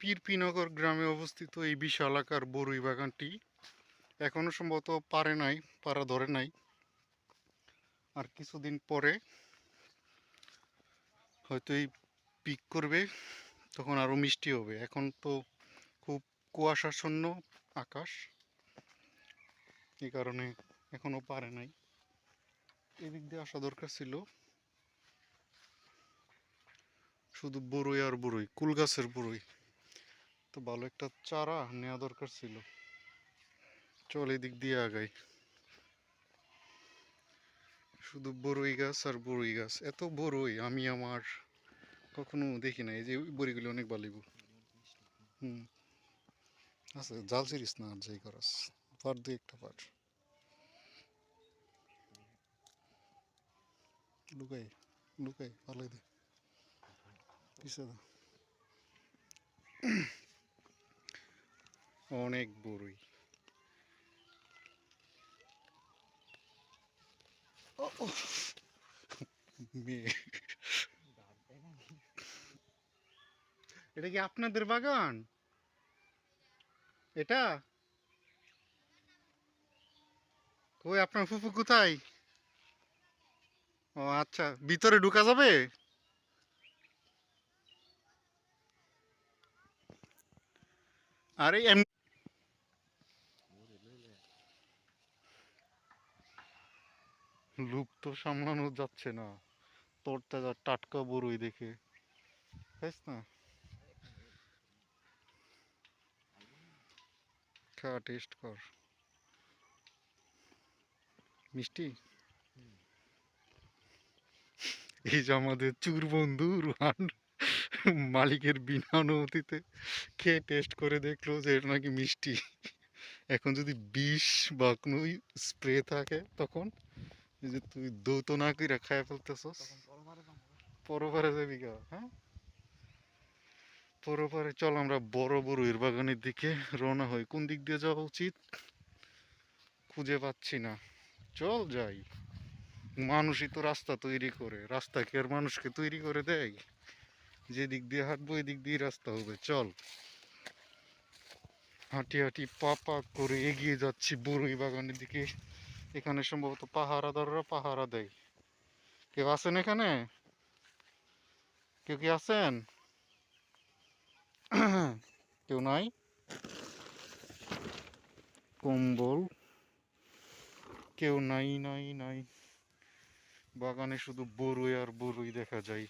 পীরপিনগর গ্রামে অবস্থিত এই বিশালাকার বরুই বাগানটি এখনো সম্ভবত পাড়া ধরে নাই। আর কিছুদিন পরে হয়তো এই পিক করবে, তখন আরো মিষ্টি হবে। এখন তো খুব কুয়াশাচ্ছন্ন আকাশ, এই কারণে এখনো পারে নাই। এদিক দিয়ে আসা দরকার ছিল, শুধু বরুই আর বরুই, কুল গাছের বরুই। তো ভালো একটা চারা নেওয়া দরকার ছিল। চল এদিক দিয়ে আগাই। শুধু বরুই গাছ আর বরুই গাছ, এত বরুই আমি আমার কখনো দেখি না। এই যে ওই বড়িগুলো অনেক বালিব। হুম, আছে, জাল ছিড়িস না আর যাই করাস, পার দুই একটা পার লুকাই লুকাই পালাই দে, পিছে দা। অনেক বড়ই। ও ও, মেয়ে, এটা কি আপনাদের বাগান? এটা ওই আপনার ফুফু কোথায়? ও আচ্ছা, ভিতরে ঢুকা যাবে? আরে লুক তো সামলানো যাচ্ছে না, তোর তাজা টাটকা বড়ই দেখে, খাইস না? খা, টেস্ট কর, মিষ্টি। এই যে আমাদের চুর বন্ধু রুহান মালিকের বিনা অনুমতিতে খেয়ে টেস্ট করে দেখলো যে এটা নাকি মিষ্টি। এখন যদি বিষ বা কোনো স্প্রে থাকে, তখন এই যে তুই দৌত না কইরা খায় ফেলতেছস, পরপারে যাবি গা। হ্যাঁ, পরপারে চল আমরা বড় বড় এর বাগানের দিকে রওনা হই। কোন দিক দিয়ে যাওয়া উচিত খুঁজে পাচ্ছি না, চল যাই। মানুষই তো রাস্তা তৈরি করে, রাস্তা কি আর মানুষকে তৈরি করে দেয়? যে দিক দিয়ে হাঁটবো এই দিক দিয়ে রাস্তা হবে, চল। হাঁটি হাঁটি পা পা করে এগিয়ে যাচ্ছি বরুই বাগানের দিকে। এখানে সম্ভবত পাহারাদাররা পাহারা দেয়। কেউ আছেন এখানে? কেউ কি আছেন? কেউ নাই? কম্বল, কেউ নাই নাই নাই। বাগানে শুধু বরুই আর বরুই দেখা যায়।